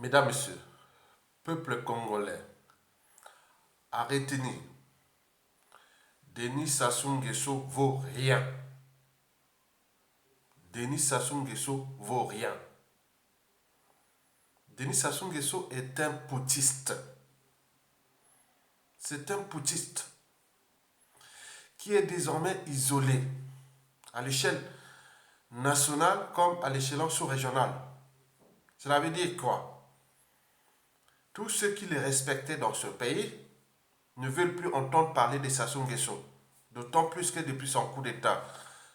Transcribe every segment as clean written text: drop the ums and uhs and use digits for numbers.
Mesdames, Messieurs, peuple congolais, à retenir, Denis Sassou Nguesso vaut rien. Denis Sassou Nguesso vaut rien. Denis Sassou Nguesso est un putschiste. C'est un putschiste qui est désormais isolé à l'échelle nationale comme à l'échelon sous-régional. Cela veut dire quoi? Tous ceux qui les respectaient dans ce pays ne veulent plus entendre parler de Sassou Nguesso. D'autant plus que depuis son coup d'État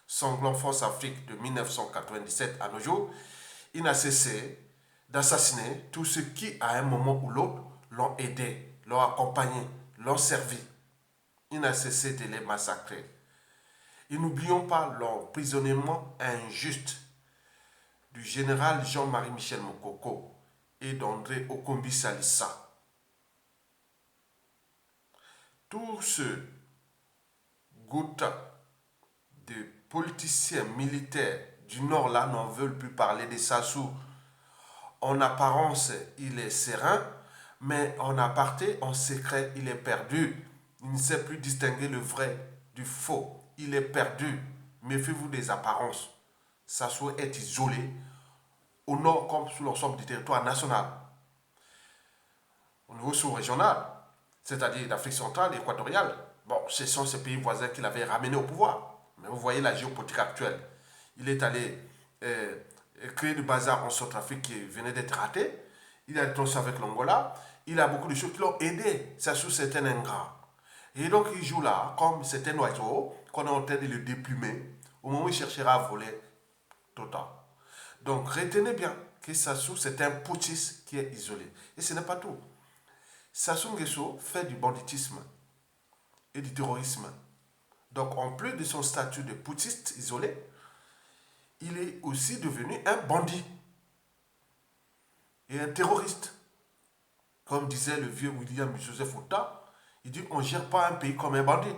sanglant Force Afrique de 1997 à nos jours, il n'a cessé d'assassiner tous ceux qui, à un moment ou l'autre, l'ont aidé, l'ont accompagné, l'ont servi. Il n'a cessé de les massacrer. Et n'oublions pas l'emprisonnement injuste du général Jean-Marie Michel Mokoko et d'André Okombi Salissa. Tous ce gouttes de politiciens militaires du Nord là n'en veulent plus parler de Sassou. En apparence, il est serein, mais en aparté, en secret, il est perdu. Il ne sait plus distinguer le vrai du faux. Il est perdu. Méfiez-vous des apparences. Sassou est isolé, au nord comme sur l'ensemble du territoire national. Au niveau sous-régional, c'est-à-dire d'Afrique centrale et équatoriale, bon, ce sont ces pays voisins qu'il avait ramenés au pouvoir. Mais vous voyez la géopolitique actuelle. Il est allé créer du bazar en Centrafrique qui venait d'être raté. Il a été avec l'Angola. Il a beaucoup de choses qui l'ont aidé. Sassou, c'est un ingrat. Et donc, il joue là, comme c'est un oiseau qu'on est en train de le déplumer. Au moment où il cherchera à voler, total. Donc, retenez bien que Sassou, c'est un putschiste qui est isolé. Et ce n'est pas tout. Sassou Nguesso fait du banditisme et du terrorisme. Donc, en plus de son statut de putschiste isolé, il est aussi devenu un bandit et un terroriste. Comme disait le vieux William Joseph Outa, il dit on ne gère pas un pays comme un bandit.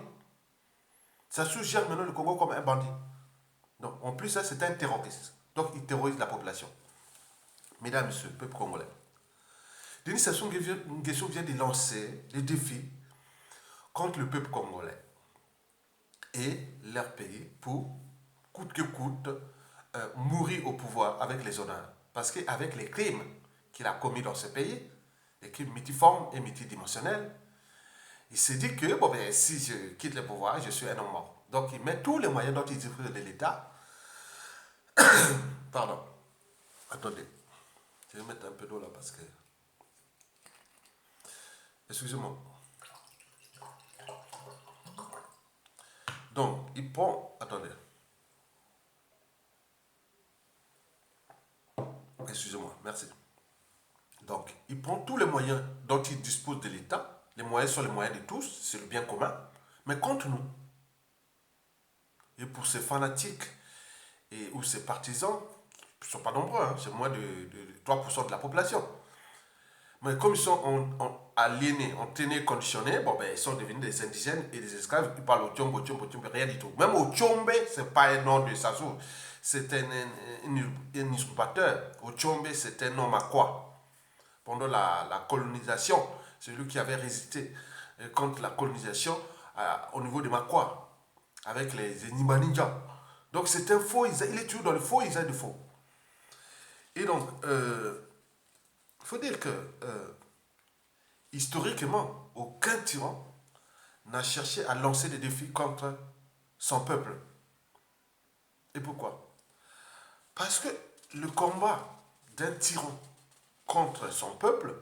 Sassou gère maintenant le Congo comme un bandit. Donc, en plus, ça, c'est un terroriste. Donc, il terrorise la population. Mesdames, Messieurs, peuple congolais, Denis Sassou Nguesso vient de lancer des défis contre le peuple congolais et leur pays pour, coûte que coûte, mourir au pouvoir avec les honneurs. Parce qu'avec les crimes qu'il a commis dans ce pays, des crimes multiformes et multidimensionnels, il s'est dit que bon, ben, si je quitte le pouvoir, je suis un homme mort. Donc il met tous les moyens dont il dispose de l'État. Pardon. Attendez. Je vais mettre un peu d'eau là parce que... Excusez-moi. Donc, il prend... Attendez. Excusez-moi, merci. Donc, il prend tous les moyens dont il dispose de l'État. Les moyens sont les moyens de tous, c'est le bien commun. Mais contre nous. Et pour ces fanatiques ou ces partisans, ils ne sont pas nombreux, hein, c'est moins de 3% de la population. Mais comme ils sont aliénés, entraînés, conditionnés, bon, ben, ils sont devenus des indigènes et des esclaves. Ils parlent au Tchombe, rien du tout. Même au Tchombe, ce n'est pas un nom de Sassou. C'est un usurpateur. Au Tchombe, c'est un nom à quoi? Pendant la colonisation, c'est lui qui avait résisté contre la colonisation au niveau de Makwa, avec les Nibaninja. Donc c'est un faux, il est toujours dans le faux, il est de faux. Et donc, il faut dire que, historiquement, aucun tyran n'a cherché à lancer des défis contre son peuple. Et pourquoi? Parce que le combat d'un tyran contre son peuple,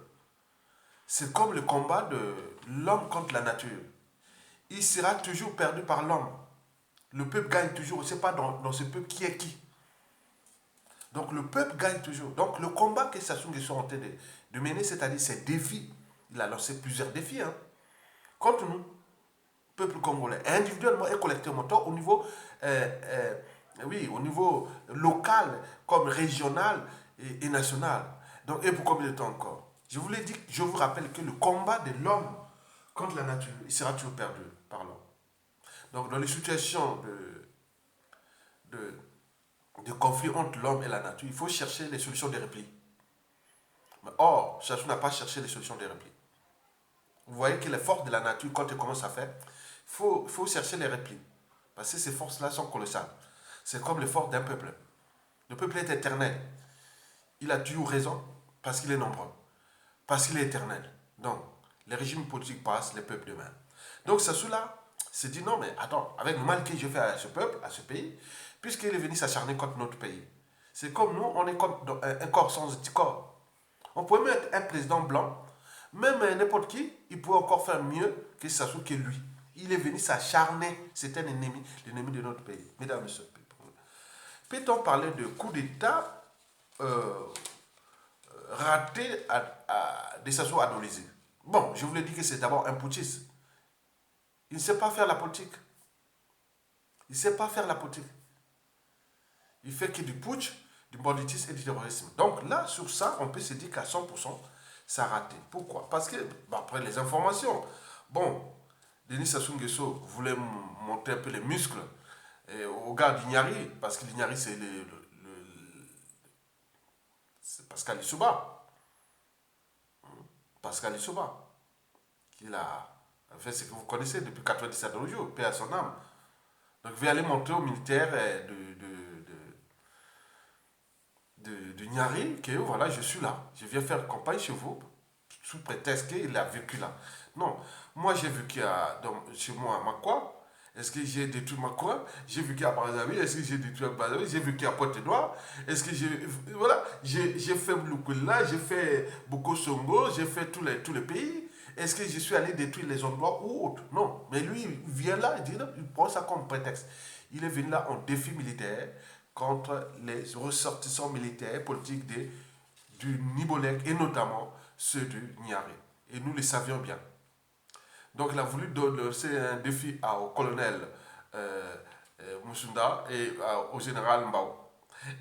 c'est comme le combat de l'homme contre la nature. Il sera toujours perdu par l'homme. Le peuple gagne toujours. On ne sait pas dans ce peuple qui est qui. Donc le peuple gagne toujours. Donc le combat que Sassou Nguesso est en train de mener, c'est-à-dire ces défis, il a lancé plusieurs défis contre nous, peuple congolais, individuellement et collectivement, tant au niveau, oui, au niveau local comme régional et national. Donc, et pour combien de temps encore? Je vous l'ai dit, je vous rappelle que le combat de l'homme contre la nature, il sera toujours perdu par l'homme. Donc, dans les situations de conflit entre l'homme et la nature, il faut chercher les solutions de repli. Mais or, Chassou n'a pas cherché les solutions des replis. Vous voyez que les forces de la nature, quand elles commencent à faire, il faut chercher les replis. Parce que ces forces-là sont colossales. C'est comme les forces d'un peuple. Le peuple est éternel. Il a toujours raison parce qu'il est nombreux. Parce qu'il est éternel. Donc, les régimes politiques passent, les peuples demain. Donc, Sassou-là s'est dit non, mais attends, avec le mal que je fais à ce peuple, à ce pays, puisqu'il est venu s'acharner contre notre pays. C'est comme nous, on est comme un corps sans corps. On pourrait mettre un président blanc, même n'importe qui, il pourrait encore faire mieux que Sassou que lui. Il est venu s'acharner, c'est un ennemi, l'ennemi de notre pays. Mesdames et messieurs, peut-on parler de coup d'État euh, raté de Sassou Adolésé? Bon, je vous l'ai dit que c'est d'abord un putschiste. Il ne sait pas faire la politique. Il ne sait pas faire la politique. Il fait que du putsch, du banditisme et du terrorisme. Donc là, sur ça, on peut se dire qu'à 100%, ça a raté. Pourquoi? Parce que, après les informations, bon, Denis Sassou Nguesso voulait monter un peu les muscles au gars d'Ignari, parce que l'Ignari, c'est Pascal Lissouba. Pascal Lissouba. Qu'il a fait ce que vous connaissez depuis 97 jours, paix à son âme. Donc, il veut aller montrer aux militaires de Niari que voilà, je suis là. Je viens faire campagne chez vous sous prétexte qu'il a vécu là. Non, moi j'ai vécu chez moi à Makwa. Est-ce que j'ai détruit Makwa? J'ai vécu à Brazzaville. Est-ce que j'ai détruit Brazzaville? J'ai vécu à Pointe-Noire. Est-ce que voilà, j'ai fait Blukula, j'ai fait Boko Songo, j'ai fait tous les pays. Est-ce que je suis allé détruire les endroits ou autres? Non. Mais lui, il vient là, il prend ça comme prétexte. Il est venu là en défi militaire contre les ressortissants militaires politiques du Nibolek et notamment ceux du Niari. Et nous le savions bien. Donc il a voulu donner un défi au colonel Moussunda et au général Mbao.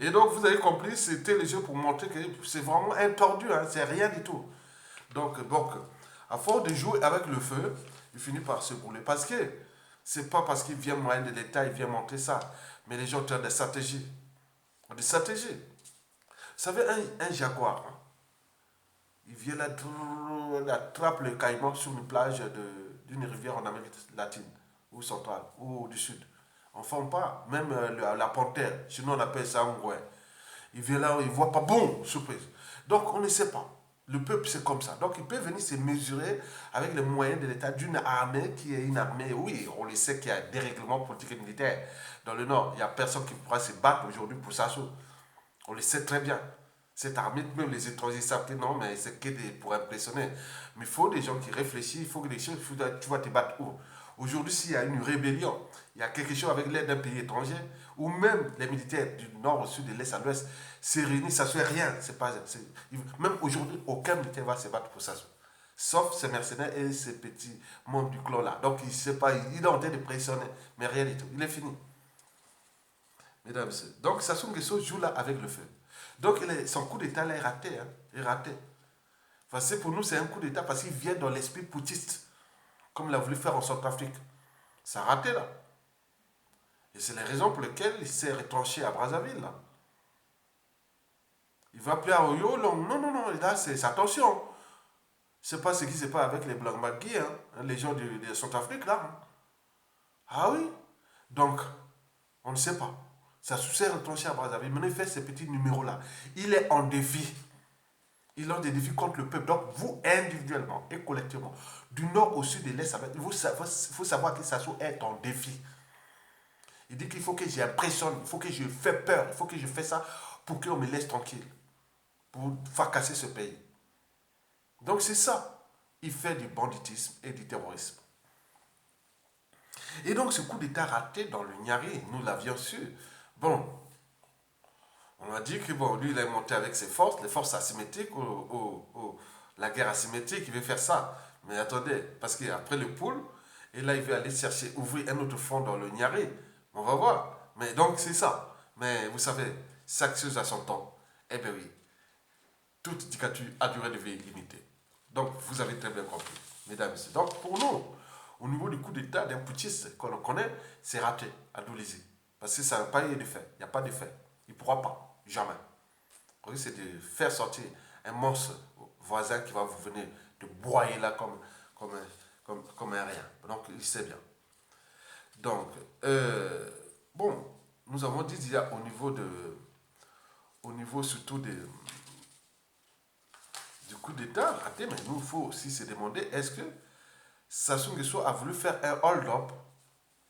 Et donc vous avez compris, c'était le jeu pour montrer que c'est vraiment un tordu, hein, c'est rien du tout. Donc, à force de jouer avec le feu, il finit par se brûler. Parce que c'est pas parce qu'il vient moyen de l'État, il vient montrer ça. Mais les gens ont des stratégies. Des stratégies. Vous savez, un jaguar, hein, il vient là, il attrape le caïman sur une plage d'une rivière en Amérique latine, ou centrale, ou du sud. On ne forme pas. Même la panthère, sinon on appelle ça un ngoué. Il vient là, il ne voit pas, bon, surprise. Donc on ne sait pas. Le peuple, c'est comme ça. Donc il peut venir se mesurer avec les moyens de l'État d'une armée qui est une armée, oui, on le sait qu'il y a des règlements politiques et militaires. Dans le Nord, il n'y a personne qui pourra se battre aujourd'hui pour ça. On le sait très bien. Cette armée, même les étrangers savent que non, mais c'est que pour impressionner. Mais il faut des gens qui réfléchissent, il faut que des gens, tu vas te battre où? Aujourd'hui, s'il y a une rébellion, il y a quelque chose avec l'aide d'un pays étranger, ou même les militaires du nord au sud, de l'est à l'ouest, se réunissent, ça ne fait rien. Même aujourd'hui, aucun militaire va se battre pour ça. Sauf ces mercenaires et ces petits membres du clan là. Donc, il ne sait pas, il est en train de pressionner, mais rien du tout. Il est fini. Mesdames et messieurs. Donc, Sassou Nguesso joue là avec le feu. Donc, son coup d'État là est raté. Hein, est raté. Parce que pour nous, c'est un coup d'État parce qu'il vient dans l'esprit putschiste, comme il a voulu faire en Centrafrique. Ça a raté là. Et c'est les raisons pour lesquelles il s'est retranché à Brazzaville. Là. Il va plus à Oyo, non, non, non, là, c'est attention. C'est pas ce qui se passe avec les Blancs Magui, hein, les gens de Centrafrique là. Hein. Ah oui. Donc, on ne sait pas. Ça s'est retranché à Brazzaville. Maintenant, il fait ces petits numéros-là. Il est en défi. Il lance des défis contre le peuple. Donc, vous, individuellement et collectivement, du nord au sud et de l'est, il faut savoir que Sassou est en défi. Il dit qu'il faut que j'impressionne, il faut que je fais peur, il faut que je fais ça pour qu'on me laisse tranquille. Pour fracasser ce pays. Donc, c'est ça. Il fait du banditisme et du terrorisme. Et donc, ce coup d'État raté dans le Niari, nous l'avions su. Bon, on a dit que bon, lui, il est monté avec ses forces, les forces asymétriques, la guerre asymétrique, il veut faire ça. Mais attendez, parce qu'après le poule, et là, il veut aller chercher, ouvrir un autre front dans le Niari. On va voir. Mais donc, c'est ça. Mais vous savez, chaque chose a son temps. Eh bien oui, toute dictature a durée de vie limitée. Donc, vous avez très bien compris, mesdames et messieurs. Donc, pour nous, au niveau du coup d'État d'un putschiste qu'on connaît, c'est raté à Doulizy. Parce que ça n'a pas eu de fait. Il n'y a pas de fait. Il ne pourra pas. Jamais. C'est de faire sortir un monstre voisin qui va vous venir de broyer là comme un rien. Donc, il sait bien. Donc, bon, nous avons dit il y a au niveau surtout du coup d'État raté, mais nous, il faut aussi se demander, est-ce que Sassou Nguesso a voulu faire un hold-up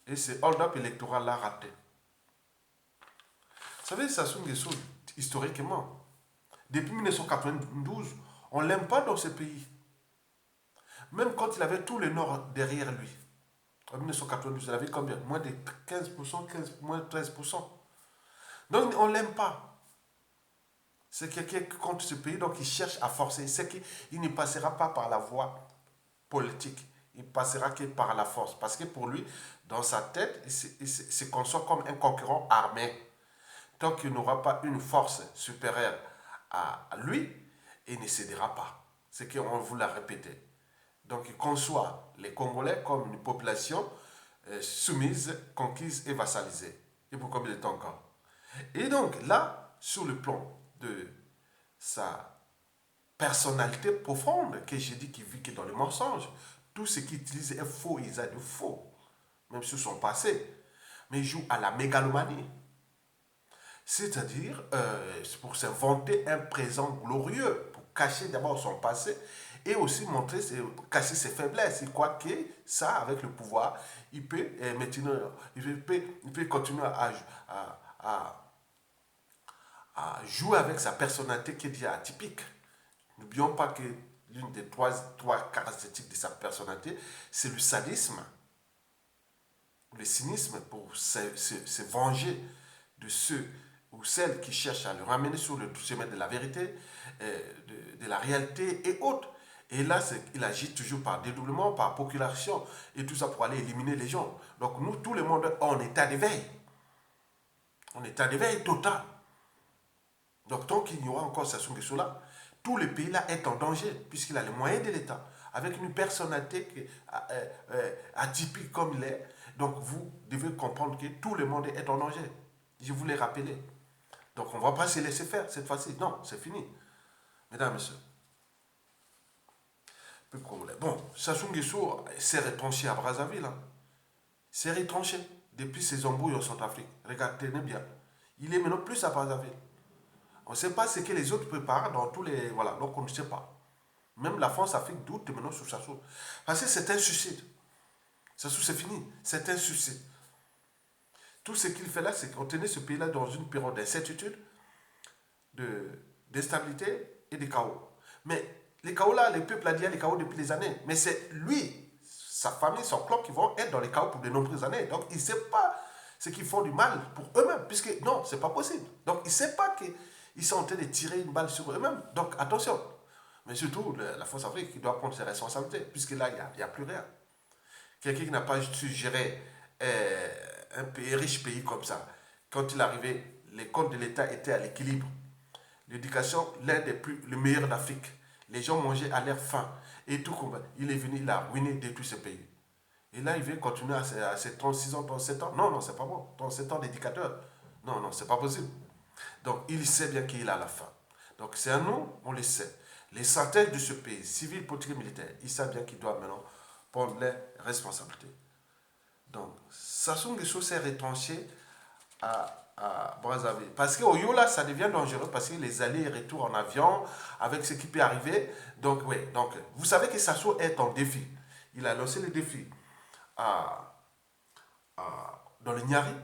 et ce hold-up électoral l'a raté. Vous savez, Sassou Nguesso, historiquement, depuis 1992, on ne l'aime pas dans ce pays. Même quand il avait tout le Nord derrière lui. En 1992, il avait combien? Moins de 15%, moins de 13%. Donc, on ne l'aime pas. C'est quelqu'un contre ce pays, donc il cherche à forcer. C'est qu'il ne passera pas par la voie politique. Il passera que par la force. Parce que pour lui, dans sa tête, il se conçoit comme un concurrent armé. Tant qu'il n'aura pas une force supérieure à lui, il ne cédera pas. C'est qu'on vous l'a répété. Donc il conçoit les Congolais comme une population soumise, conquise et vassalisée. Et pour combien de temps encore? Et donc là, sur le plan de sa personnalité profonde, que j'ai dit qu'il vit que dans le mensonge, tout ce qu'il utilise est faux, il a de faux, même sur son passé. Mais il joue à la mégalomanie. C'est-à-dire, pour s'inventer un présent glorieux, pour cacher d'abord son passé et aussi montrer, cacher ses faiblesses. Il croit que ça, avec le pouvoir, il peut, maintenant, il peut continuer à jouer avec sa personnalité qui est déjà atypique. N'oublions pas que l'une des trois caractéristiques de sa personnalité, c'est le sadisme, le cynisme pour se venger de ceux ou celles qui cherchent à le ramener sur le chemin de la vérité, de la réalité et autres. Et là, il agit toujours par dédoublement, par procuration, et tout ça pour aller éliminer les gens. Donc nous, tout le monde est en état d'éveil. En état d'éveil total. Donc tant qu'il y aura encore Sassou Nguesso là, tout le pays là est en danger, puisqu'il a les moyens de l'État, avec une personnalité atypique comme il est. Donc vous devez comprendre que tout le monde est en danger. Je vous l'ai rappelé. Donc on ne va pas se laisser faire cette fois-ci. Non, c'est fini. Mesdames et messieurs. Bon, Sassou Nguesso s'est retranché à Brazzaville. Hein. S'est retranché depuis ses embrouilles en Centrafrique. Regardez bien. Il est maintenant plus à Brazzaville. On ne sait pas ce que les autres préparent dans tous les... Voilà, donc on ne sait pas. Même la France-Afrique doute maintenant sur Sassou. Parce que c'est un suicide. Sassou, c'est fini. C'est un suicide. Tout ce qu'il fait là, c'est qu'on tenait ce pays-là dans une période d'incertitude, d'instabilité et de chaos. Mais les chaos là, le peuple a dit les chaos depuis des années. Mais c'est lui, sa famille, son clan qui vont être dans les chaos pour de nombreuses années. Donc il ne sait pas ce qu'ils font du mal pour eux-mêmes. Puisque non, ce n'est pas possible. Donc il ne sait pas qu'ils sont en train de tirer une balle sur eux-mêmes. Donc attention. Mais surtout la France-Afrique qui doit prendre ses responsabilités. Puisque là, il n'y a plus rien. Quelqu'un qui n'a pas su gérer un riche pays comme ça. Quand il est arrivé, les comptes de l'État étaient à l'équilibre. L'éducation, le meilleur d'Afrique. Les gens mangeaient à leur faim. Et tout comme il est venu, il a ruiné, détruit ce pays. Et là, il veut continuer à ses 36 ans, 37 ans. Non, non, c'est pas bon. 37 ans d'éducateur. Non, non, c'est pas possible. Donc, il sait bien qu'il a la faim. Donc, c'est à nous, on le sait. Les centaines de ce pays, civils, politiques et militaires, ils savent bien qu'ils doivent maintenant prendre les responsabilités. Donc, Sassou Nguesso s'est retranché à Brazzaville. Parce qu'au Yola, ça devient dangereux parce que les allers et retours en avion, avec ce qui peut arriver. Donc, oui. Donc, vous savez que Sassou est en défi. Il a lancé le défi dans le Niari.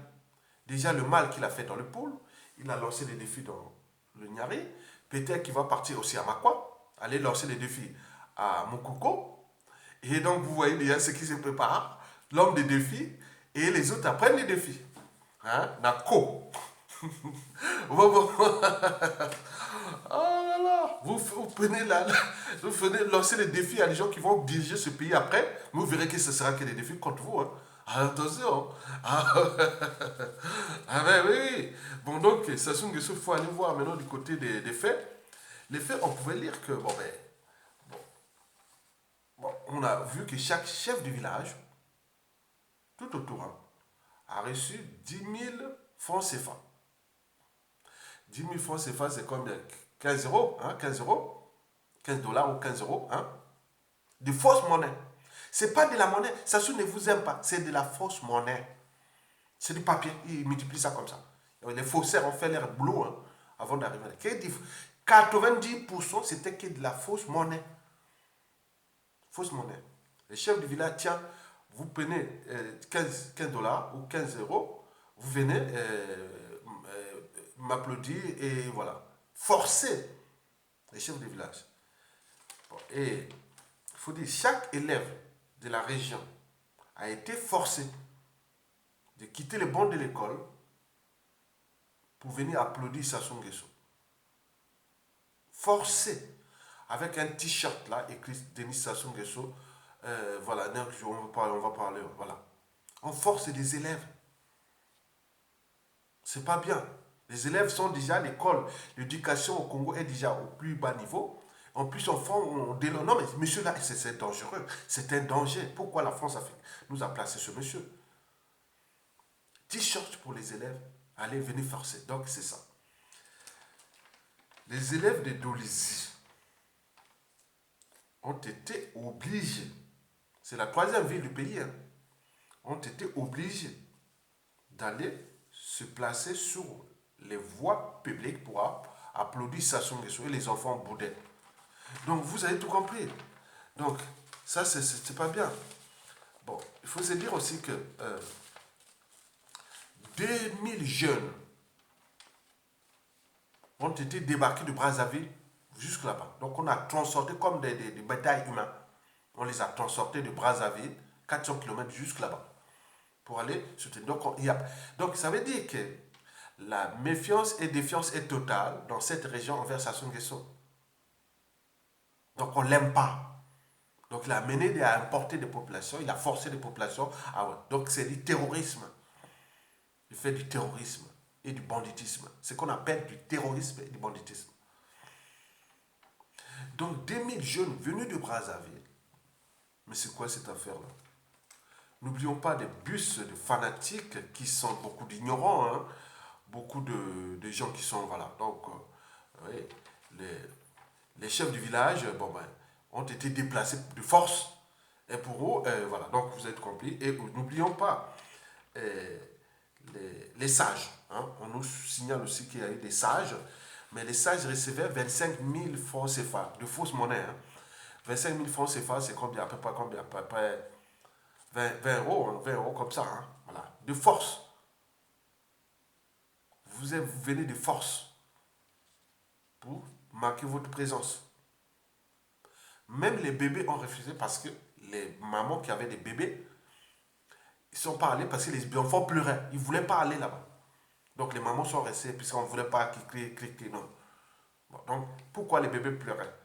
Déjà, le mal qu'il a fait dans le pôle, il a lancé le défi dans le Niari. Peut-être qu'il va partir aussi à Makwa, aller lancer le défi à Mukoko. Et donc, vous voyez déjà ce qui se prépare. L'homme des défis et les autres apprennent les défis. Hein? Nako. Oh là là. Vous venez lancer les défis à des gens qui vont diriger ce pays après. Vous verrez que ce sera que des défis contre vous. Hein? Attention. Ah ben oui. Bon donc, Sassou Nguesso, il faut aller voir maintenant du côté des faits. Les faits, on pouvait lire que, on a vu que chaque chef de village, tout autour, hein, a reçu 10 000 francs CFA. 10 000 francs CFA, c'est combien? 15 euros, hein, 15 euros. $15 ou 15 euros, hein, de fausse monnaie. Ce n'est pas de la monnaie. Sassou ne vous aime pas. C'est de la fausse monnaie. C'est du papier. Ils multiplient ça comme ça. Les faussaires ont fait leur boulot hein, avant d'arriver là. 90% c'était que de la fausse monnaie. Fausse monnaie. Le chef du village, tiens, vous prenez 15 dollars ou 15 euros, vous venez m'applaudir et voilà. Forcer les chefs du village. Bon, et il faut dire, chaque élève de la région a été forcé de quitter le banc de l'école pour venir applaudir Sassou Nguesso. Forcé. Avec un t-shirt là, écrit Denis Sassou Nguesso. Voilà, on va parler. Voilà. On force des élèves. C'est pas bien. Les élèves sont déjà à l'école. L'éducation au Congo est déjà au plus bas niveau. En plus, on non, mais monsieur là, c'est dangereux. C'est un danger. Pourquoi la France nous a placé ce monsieur? T-shirt pour les élèves. Allez, venez forcer. Donc, c'est ça. Les élèves de Dolisie ont été obligés, c'est la 3e ville du pays, hein, ont été obligés d'aller se placer sur les voies publiques pour applaudir Sassou Nguesso et les enfants boudaient. Donc vous avez tout compris. Donc ça c'est pas bien. Bon, il faut se dire aussi que 2000 jeunes ont été débarqués de Brazzaville jusque là-bas. Donc on a transporté comme des bétails humains. On les a transportés de Brazzaville, 400 km jusque là-bas, pour aller soutenir. Donc ça veut dire que la méfiance et défiance est totale dans cette région envers Sassou Nguesso. Donc on ne l'aime pas. Donc il a amené à importer des populations, il a forcé des populations. Donc c'est du terrorisme. Il fait du terrorisme et du banditisme. C'est ce qu'on appelle du terrorisme et du banditisme. Donc 2000 jeunes venus de Brazzaville. Mais c'est quoi cette affaire-là? N'oublions pas des bus de fanatiques qui sont beaucoup d'ignorants, hein, beaucoup de gens qui sont, voilà. Donc, oui, les chefs du village, ont été déplacés de force. Et pour eux, voilà, donc vous êtes compris. Et n'oublions pas les sages. Hein. On nous signale aussi qu'il y a eu des sages, mais les sages recevaient 25 000 francs CFA, de fausses monnaies. Hein. 25 000 francs CFA, c'est combien? À peu près 20 euros, hein, 20 euros comme ça. Hein. Voilà. De force. Vous venez de force pour marquer votre présence. Même les bébés ont refusé parce que les mamans qui avaient des bébés, ils sont pas allés parce que les enfants pleuraient. Ils ne voulaient pas aller là-bas. Donc les mamans sont restées puisqu'on ne voulait pas qu'ils crient, non. Bon, donc pourquoi les bébés pleuraient?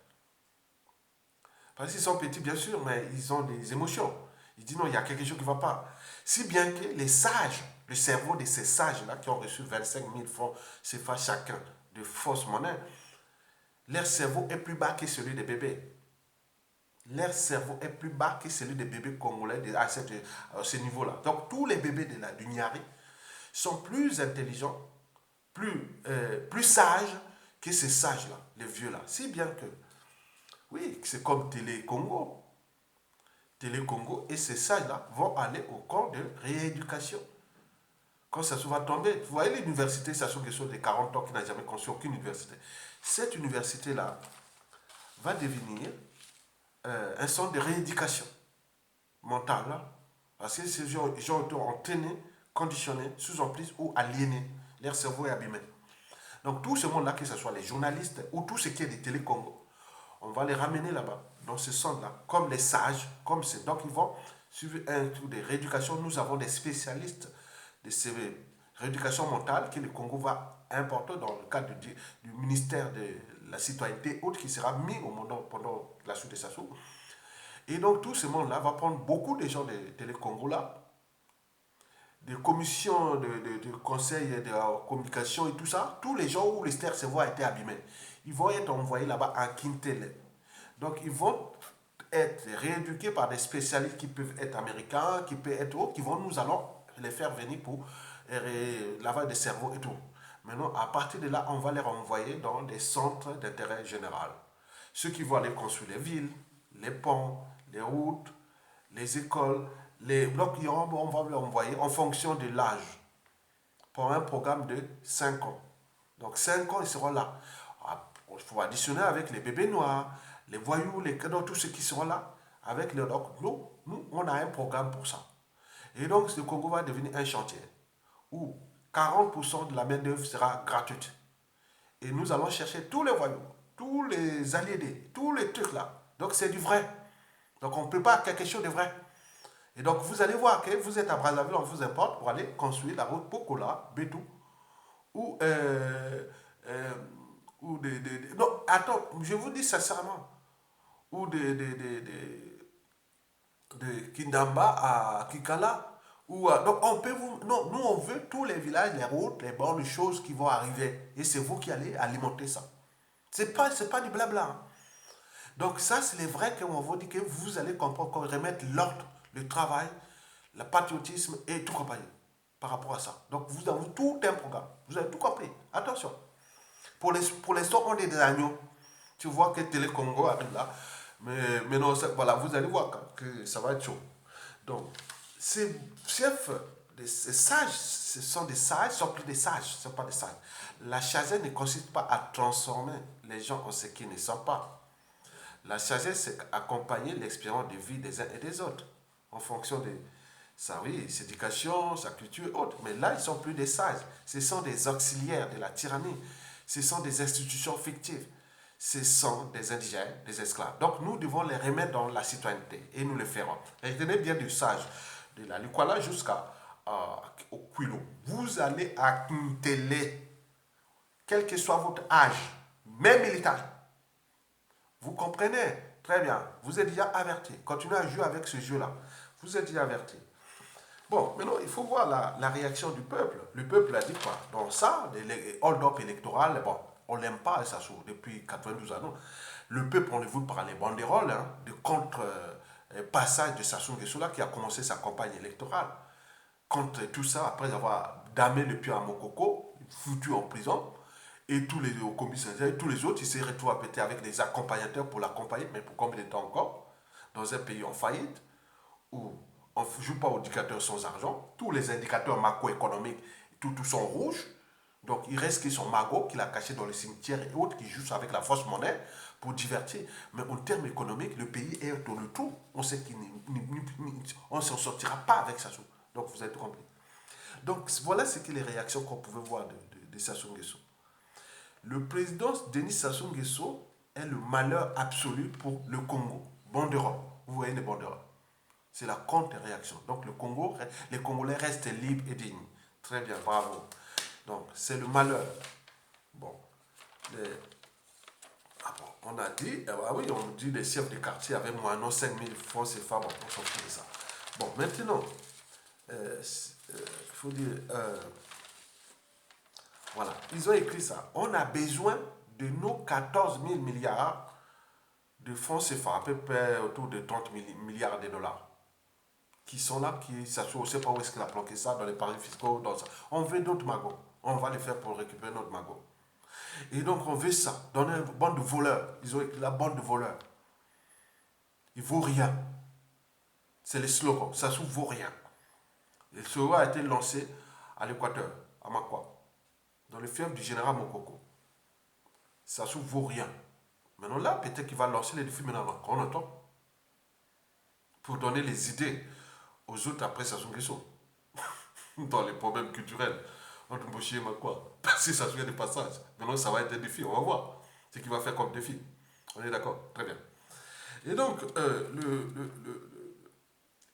Parce qu'ils sont petits, bien sûr, mais ils ont des émotions. Ils disent non, il y a quelque chose qui ne va pas. Si bien que les sages, le cerveau de ces sages-là qui ont reçu 25 000 francs CFA chacun de fausses monnaies, leur cerveau est plus bas que celui des bébés. Leur cerveau est plus bas que celui des bébés congolais à ce niveau-là. Donc tous les bébés du Niari sont plus intelligents, plus sages que ces sages-là, les vieux-là. Si bien que, oui, c'est comme Télé Congo. Télé Congo et ces sages-là vont aller au camp de rééducation. Quand ça va tomber, vous voyez l'université Sassou Nguesso de 40 ans qui n'a jamais construit aucune université. Cette université-là va devenir un centre de rééducation mentale. Là, parce que ces gens ont entraînés, conditionnés, sous-emprise ou aliénés. Leur cerveau est abîmé. Donc tout ce monde-là, que ce soit les journalistes ou tout ce qui est des Télé-Congo, on va les ramener là-bas, dans ce centre-là, comme les sages, comme c'est. Donc ils vont suivre un tour de rééducation. Nous avons des spécialistes de ces rééducation mentale que le Congo va importer dans le cadre du ministère de la citoyenneté autre qui sera mis au monde pendant la suite de Sassou. Et donc tout ce monde-là va prendre beaucoup de gens de Télé-Congo là, des commissions de conseils de communication et tout ça, tous les gens où les cerveau a été abîmé, ils vont être envoyés là-bas en Kintele. Donc ils vont être rééduqués par des spécialistes qui peuvent être américains, qui peuvent être autres, nous allons les faire venir pour lavage des cerveaux et tout. Maintenant, à partir de là, on va les renvoyer dans des centres d'intérêt général. Ceux qui vont aller construire les villes, les ponts, les routes, les écoles, les blocs, on va leur envoyer en fonction de l'âge pour un programme de 5 ans. Donc 5 ans, ils seront là. Il faut additionner avec les bébés noirs, les voyous, tous ceux qui seront là. Avec les, donc, nous, on a un programme pour ça. Et donc, le Congo va devenir un chantier où 40% de la main-d'œuvre sera gratuite. Et nous allons chercher tous les voyous, tous les aliénés, tous les trucs là. Donc, c'est du vrai. Donc, on prépare quelque chose de vrai. Et donc, vous allez voir que vous êtes à Brazzaville, on vous importe pour aller construire la route Pokola, Bétou, ou, euh, non, attends, je vous dis sincèrement, ou de Kindamba à Kikala, donc on peut vous, non, nous on veut tous les villages, les routes, les bonnes choses qui vont arriver, et c'est vous qui allez alimenter ça. C'est pas du blabla, hein. Donc ça, c'est les vrais qu'on vous dit que vous allez comprendre, qu'on remettre l'ordre, le travail, le patriotisme et tout compagnie par rapport à ça. Donc vous avez tout un programme. Vous avez tout compris. Attention. Pour l'instant, on est des agneaux. Tu vois que Télé Congo arrive là. Mais non, voilà, vous allez voir que ça va être chaud. Donc, ces chefs, ces sages, ce sont des sages, sont plus des sages, ce ne sont pas des sages. La sagesse ne consiste pas à transformer les gens en ce qu'ils ne sont pas. La sagesse, c'est accompagner l'expérience de vie des uns et des autres en fonction de sa, oui, sa éducation, sa culture et autres. Mais là, ils ne sont plus des sages. Ce sont des auxiliaires de la tyrannie. Ce sont des institutions fictives. Ce sont des indigènes, des esclaves. Donc, nous devons les remettre dans la citoyenneté et nous le ferons. Retenez bien du sage, de la Lukwala jusqu'à au Quilo. Vous allez à Ntélé, quel que soit votre âge, même militaire. Vous comprenez? Très bien. Vous êtes déjà averti. Continuez à jouer avec ce jeu-là. Vous êtes déjà averti. Bon, maintenant, il faut voir la réaction du peuple. Le peuple a dit quoi? Donc ça, les hold-up électoral, bon, on l'aime pas, ça, depuis 92 ans. Non. Le peuple, on le voit par les banderoles, hein, de contre-passage de Sassou Nguesso là, qui a commencé sa campagne électorale. Contre tout ça, après avoir damé le pied à Mokoko, foutu en prison, et tous les commissaires, tous les autres, ils se retrouvent à péter avec des accompagnateurs pour l'accompagner, mais pour combien de temps encore? Dans un pays en faillite, où on ne joue pas aux indicateurs sans argent, tous les indicateurs macroéconomiques, tout sont rouges, donc il reste qu'ils sont magots, qu'il a cachés dans les cimetières et autres, qui jouent avec la fausse monnaie pour divertir. Mais en termes économiques, le pays est dans le trou. On sait qu'on ne s'en sortira pas avec Sassou. Donc vous avez tout compris. Donc voilà ce que les réactions qu'on pouvait voir de Sassou Nguesso. Le président Denis Sassou Nguesso est le malheur absolu pour le Congo. Banderole. Vous voyez les banderoles. C'est la contre-réaction. Donc le Congo, les Congolais restent libres et dignes. Très bien, bravo. Donc c'est le malheur. Bon. On a dit, ah oui, on dit les chefs de quartier avaient moins 5 000 francs CFA, bon, on s'en fout de ça. Bon, maintenant, il faut dire, voilà, ils ont écrit ça. On a besoin de nos 14 000 milliards de francs CFA, à peu près autour de 30 milliards de dollars, qui sont là, qui s'assurent, on ne sait pas où est-ce qu'il a planqué ça, dans les paradis fiscaux, dans ça. On veut d'autres magots. On va les faire pour récupérer notre magot. Et donc on veut ça, dans une bande de voleurs. Ils ont écrit la bande de voleurs. Il ne vaut rien. C'est le slogan, ça ne vaut rien. Le slogan a été lancé à l'Équateur, à Makwa, dans le fief du général Mokoko. Ça ne vaut rien. Maintenant là, peut-être qu'il va lancer les défis maintenant. On entend. Pour donner les idées aux autres après Sassou Nguesso. Dans les problèmes culturels. Entre Mboshi et Makwa. Parce que ça se fait des passages. Maintenant, ça va être un défi. On va voir ce qu'il va faire comme défi. On est d'accord? Très bien. Et donc,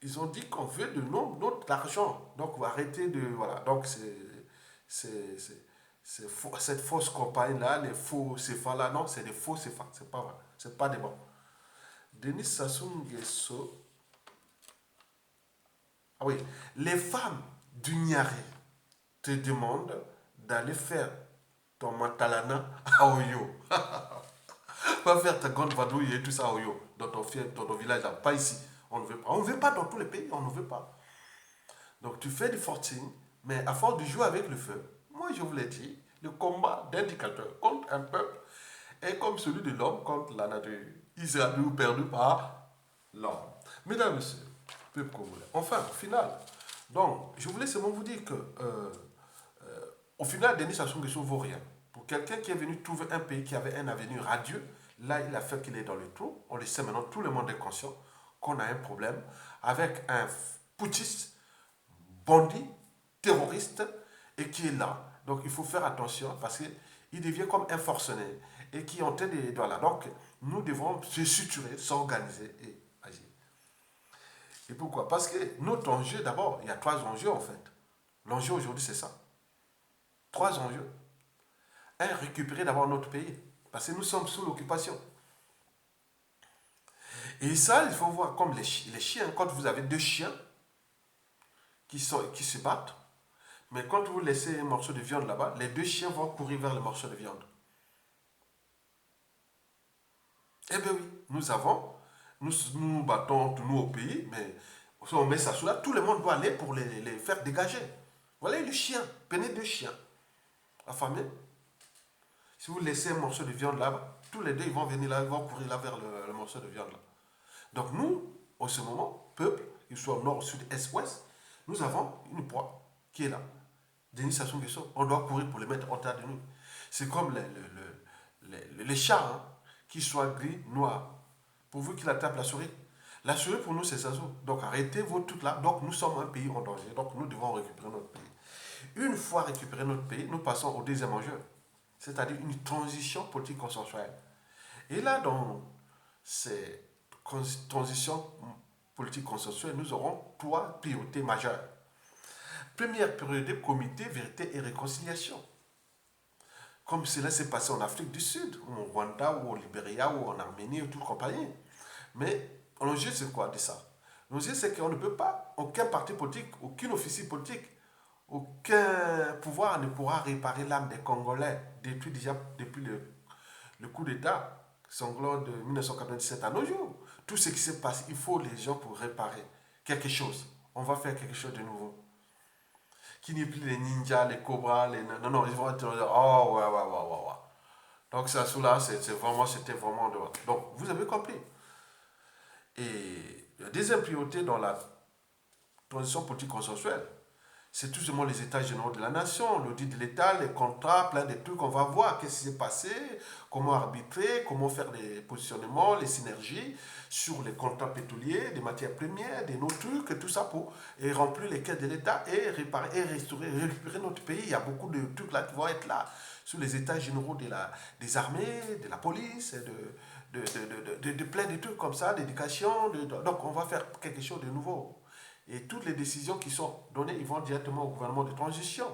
ils ont dit qu'on veut de notre argent. Donc, on va arrêter de. Voilà. Donc, cette fausse campagne-là, les faux CFA-là, non, c'est des faux CFA. C'est pas vrai. C'est pas des bons. Denis Sassou Nguesso. Ah oui, les femmes du Niaré te demandent d'aller faire ton matalana à Oyo. Va faire ta grande vadrouille et tout ça à Oyo, dans ton village, là. Pas ici. On ne veut pas. On ne veut pas dans tous les pays, on ne veut pas. Donc tu fais du forcing, mais à force de jouer avec le feu, moi je vous l'ai dit, le combat d'indicateurs contre un peuple est comme celui de l'homme contre la nature. Il sera perdu par l'homme. Mesdames, Messieurs, peuple congolais. Enfin, au final, donc, je voulais seulement vous dire que, au final, Denis Sassou Nguesso ne vaut rien. Pour quelqu'un qui est venu trouver un pays qui avait un avenir radieux, là, il a fait qu'il est dans le trou. On le sait maintenant, tout le monde est conscient qu'on a un problème avec un putschiste, bandit, terroriste, et qui est là. Donc, il faut faire attention parce qu'il devient comme un forcené et qui est en train de... Voilà. Donc, nous devons se structurer, s'organiser et agir. Et pourquoi? Parce que notre enjeu, d'abord, il y a trois enjeux en fait. L'enjeu aujourd'hui, c'est ça. Trois enjeux. Un, récupérer d'abord notre pays. Parce que nous sommes sous l'occupation. Et ça, il faut voir comme les chiens. Quand vous avez deux chiens qui se battent, mais quand vous laissez un morceau de viande là-bas, les deux chiens vont courir vers le morceau de viande. Eh bien oui, nous nous battons nous au pays, mais si on met ça sous là, tout le monde doit aller pour les faire dégager. Voilà le chien, prenez deux chiens affamés. Si vous laissez un morceau de viande là, tous les deux ils vont venir là, ils vont courir là vers le morceau de viande là. Donc nous, en ce moment, peuple, qu'il soit nord, sud, est, ouest, nous avons une proie qui est là. Denis Sassou Nguesso, on doit courir pour les mettre en terre de nous. C'est comme les chats, hein, qu'ils soient gris, noirs, pourvu qu'ils attrapent la souris. La souris pour nous c'est Sassou. Donc arrêtez vos trucs là. Donc nous sommes un pays en danger. Donc nous devons récupérer notre pays. Une fois récupéré notre pays, nous passons au deuxième enjeu. C'est-à-dire une transition politique consensuelle. Et là, dans ces transitions politiques consensuelles, nous aurons trois priorités majeures. Première priorité, comité, vérité et réconciliation. Comme cela s'est passé en Afrique du Sud, ou au Rwanda, ou au Libéria, ou en Arménie, ou toute compagnie. Mais l'enjeu, c'est quoi de ça? L'enjeu, c'est qu'on ne peut pas, aucun parti politique, aucun officier politique, aucun pouvoir ne pourra réparer l'âme des Congolais, détruit déjà depuis le coup d'État sanglant de 1997 à nos jours. Tout ce qui se passe, il faut les gens pour réparer quelque chose. On va faire quelque chose de nouveau. Qui n'est plus les ninjas, les cobras, les... Non, non, ils vont être... Oh, ouais, ouais, ouais, ouais, ouais. Donc ça, là, c'était vraiment... Donc, vous avez compris. Et la deuxième priorité dans la transition politique consensuelle, c'est tout simplement les états généraux de la nation, l'audit de l'État, les contrats, plein de trucs. On va voir qu'est-ce qui s'est passé, comment arbitrer, comment faire les positionnements, les synergies sur les contrats pétroliers, des matières premières, des nos trucs, et tout ça pour et remplir les caisses de l'État et réparer et restaurer, récupérer notre pays. Il y a beaucoup de trucs là qui vont être là, sur les états généraux des armées, de la police, de plein de trucs comme ça, d'éducation. Donc on va faire quelque chose de nouveau. Et toutes les décisions qui sont données, ils vont directement au gouvernement de transition.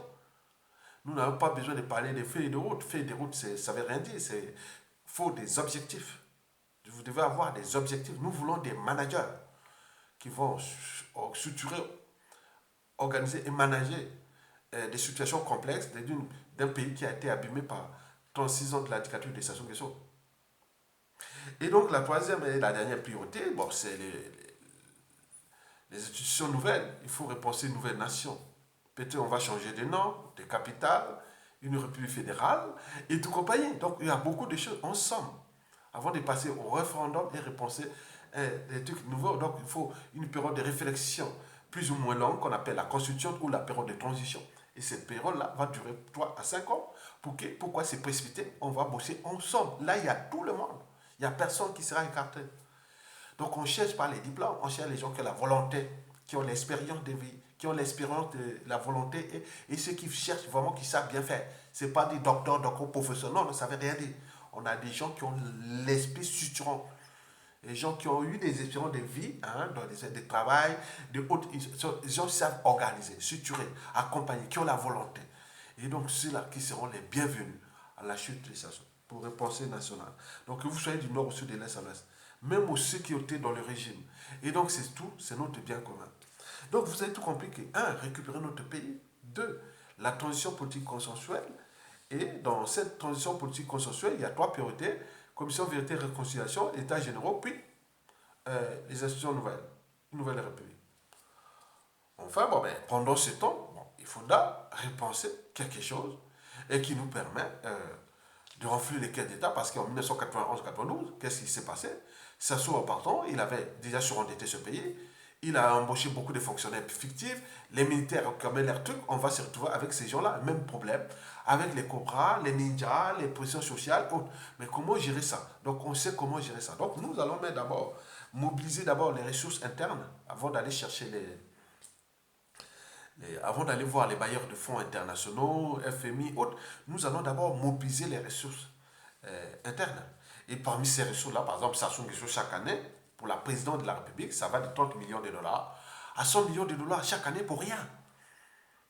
Nous n'avons pas besoin de parler des feuilles de route. Feuilles de route, ça ne veut rien dire. Il faut des objectifs. Vous devez avoir des objectifs. Nous voulons des managers qui vont structurer, organiser et manager des situations complexes d'un pays qui a été abîmé par 36 ans de la dictature de Sassou Nguesso. Et donc la troisième et la dernière priorité, bon, c'est les institutions nouvelles. Il faut repenser une nouvelle nation. Peut-être on va changer de nom, de capitale, une république fédérale et tout compagnie. Donc il y a beaucoup de choses ensemble avant de passer au référendum et repenser des trucs nouveaux. Donc il faut une période de réflexion plus ou moins longue qu'on appelle la constitution ou la période de transition. Et cette période-là va durer 3 à 5 ans. Pourquoi c'est précipité? On va bosser ensemble. Là, il y a tout le monde. Il n'y a personne qui sera écarté. Donc on ne cherche pas les diplômes, on cherche les gens qui ont la volonté, qui ont l'expérience de vie, qui ont l'expérience de la volonté et ceux qui cherchent vraiment, qui savent bien faire. Ce n'est pas des docteurs, professeurs, non, ça ne veut rien dire. On a des gens qui ont l'esprit structurant, des gens qui ont eu des expériences de vie, hein, dans des travail, des gens qui savent organiser, structurer, accompagner, qui ont la volonté. Et donc ceux-là qui seront les bienvenus à la chute de Sassou pour une pensée nationale. Donc que vous soyez du nord au sud, de l'est à l'ouest, même aux ceux qui étaient dans le régime. Et donc c'est tout, c'est notre bien commun. Donc vous avez tout compris que, un, récupérer notre pays, deux, la transition politique consensuelle, et dans cette transition politique consensuelle, il y a trois priorités, commission vérité et réconciliation, états généraux, puis les institutions nouvelles, une nouvelle république. Enfin, bon, ben, pendant ce temps, bon, il faudra repenser quelque chose et qui nous permet de renflouer les caisses d'État parce qu'en 1991-92, qu'est-ce qui s'est passé? Sassou, en partant, il avait déjà surendetté ce pays. Il a embauché beaucoup de fonctionnaires fictifs. Les militaires ont commis leur truc. On va se retrouver avec ces gens-là. Même problème avec les cobras, les ninjas, les pressions sociales. Autres. Mais comment gérer ça? Donc, on sait comment gérer ça. Donc, nous allons d'abord mobiliser d'abord les ressources internes avant d'aller chercher avant d'aller voir les bailleurs de fonds internationaux, FMI, autres. Nous allons d'abord mobiliser les ressources internes. Et parmi ces ressources-là, par exemple, Sassou Nguesso, chaque année, pour la présidente de la République, ça va de 30 millions de dollars à 100 millions de dollars chaque année pour rien.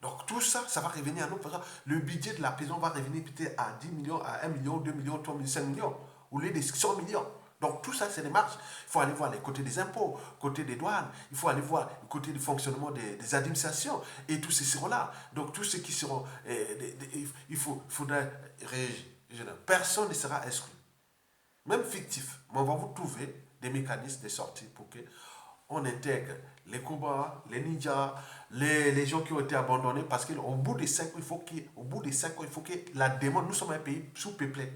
Donc tout ça, ça va revenir à nous. Le budget de la prison va revenir peut-être à 10 millions, à 1 million, 2 millions, 3 millions, 5 millions, au lieu de 100 millions. Donc tout ça, c'est des marches. Il faut aller voir les côtés des impôts, côté des douanes, il faut aller voir le côté du fonctionnement des administrations, et tous ces seront là. Donc tous ceux qui seront... il faudrait... Personne ne sera exclu. Même fictif. Mais on va vous trouver des mécanismes de sortie pour que on intègre les Cobras, les ninjas, les gens qui ont été abandonnés, parce qu'au bout de 5 ans, il faut que la demande, nous sommes un pays sous-peuplé.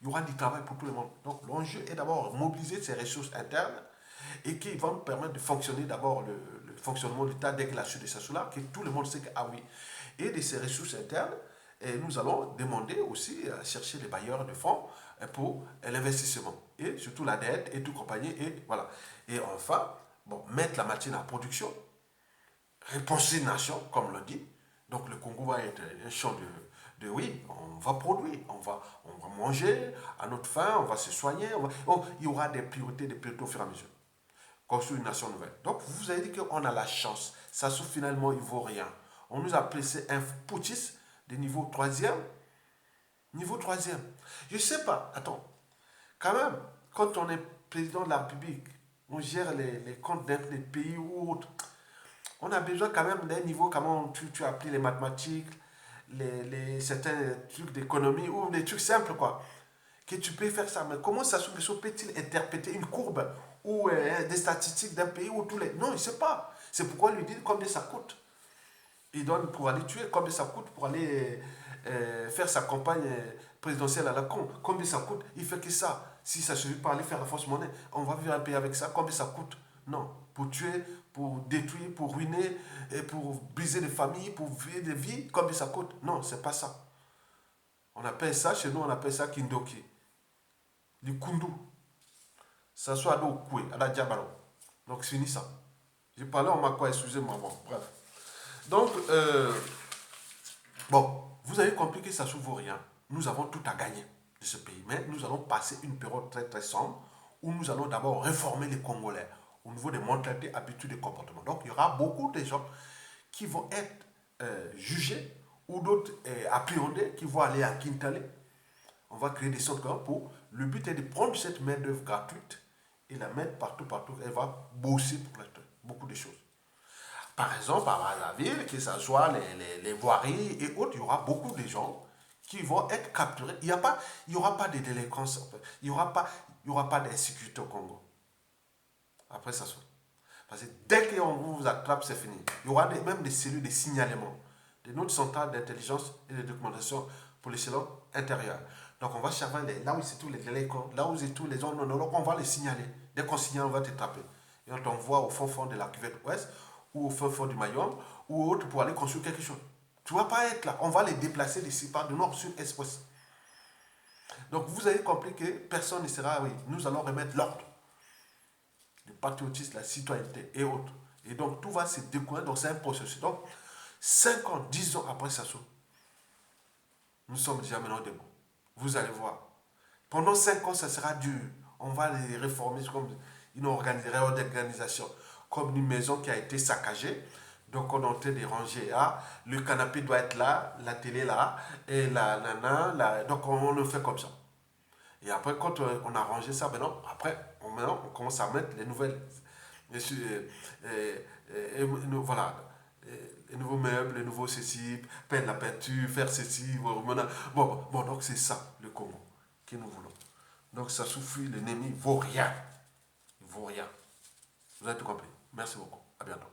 Il y aura du travail pour tout le monde. Donc l'enjeu est d'abord mobiliser ces ressources internes et qui vont nous permettre de fonctionner d'abord le fonctionnement de l'État dès que la chute de Sassou-là, que tout le monde sait que, ah oui. Et de ces ressources internes, et nous allons demander aussi à chercher les bailleurs de fonds pour l'investissement. Et surtout la dette et tout compagnie. Et voilà. Et enfin, bon, mettre la machine à production, repenser nation, comme on le dit. Donc le Congo va être un champ de oui, on va produire, on va manger à notre faim, on va se soigner, il y aura des priorités au fur et à mesure. Construire une nation nouvelle. Donc vous avez dit qu'on a la chance. Ça se finalement, il ne vaut rien. On nous a placé un putschiste de niveau 3e. Niveau 3e. Je ne sais pas, attends, quand même, quand on est président de la République, on gère les comptes d'un pays ou autre. On a besoin quand même d'un niveau, comment tu as appris les mathématiques, certains trucs d'économie ou des trucs simples, quoi. Que tu peux faire ça. Mais comment Sassou Nguesso peut-il interpréter une courbe ou des statistiques d'un pays ou tous les... Non, il ne sait pas. C'est pourquoi lui dire combien ça coûte. Il donne pour aller tuer, combien ça coûte pour aller faire sa campagne présidentielle à la con. Combien ça coûte? Il fait que ça. Si ça suffit pas aller faire la fausse monnaie, on va vivre un pays avec ça. Combien ça coûte? Non. Pour tuer, pour détruire, pour ruiner, et pour briser des familles, pour vivre des vies, combien ça coûte? Non, c'est pas ça. On appelle ça, chez nous, on appelle ça Kindoki. Du Kundu. Ça soit à l'Okwe, à la Diabalo. Donc, c'est fini ça. J'ai parlé en quoi, excusez-moi. Bon, bref. Donc, bon, vous avez compris que ça ne vaut rien. Nous avons tout à gagner de ce pays. Mais nous allons passer une période très très sombre où nous allons d'abord réformer les Congolais au niveau des mentalités, habitudes et comportements. Donc, il y aura beaucoup de gens qui vont être jugés ou d'autres appréhendés qui vont aller à Kintale. On va créer des centres pour... Le but est de prendre cette main-d'œuvre gratuite et la mettre partout, partout. Elle va bosser pour beaucoup de choses. Par exemple, à la ville, que ce soit les voiries et autres, il y aura beaucoup de gens qui vont être capturés. Il n'y aura pas de délinquance. Il n'y aura pas d'insécurité au Congo. Après, ça soit. Parce que dès qu'on vous attrape, c'est fini. Il y aura même des cellules de signalement, de notre centrale d'intelligence et de documentation pour les cellules intérieures. Donc, on va chercher là où c'est tous les délinquants, là où c'est tous les zones non, on va les signaler. Dès qu'on signale, on va t'attraper. Et on t'envoie au fond de la cuvette ouest, ou au fond du Mayom, ou autre pour aller construire quelque chose. Tu ne vas pas être là. On va les déplacer d'ici par de nord, sud, est, ouest. Donc, vous avez compris que personne ne sera... Oui, nous allons remettre l'ordre. Le patriotisme, la citoyenneté et autres. Et donc, tout va se découvrir. Donc, c'est un processus. Donc, 5 ans, 10 ans après Sassou, nous sommes déjà maintenant debout. Vous allez voir. Pendant 5 ans, ça sera dur. On va les réformer comme une réorganisation, comme une maison qui a été saccagée. Donc, on est en train de ranger. Ah, le canapé doit être là, la télé là, et la nana, là. Donc, on le fait comme ça. Et après, quand on a rangé ça, maintenant, on commence à mettre les nouvelles. Voilà. Les nouveaux meubles, les nouveaux ceci, peindre la peinture, faire ceci. Bon, donc c'est ça le Congo que nous voulons. Donc ça suffit, l'ennemi ne vaut rien. Il ne vaut rien. Vous avez tout compris. Merci beaucoup. À bientôt.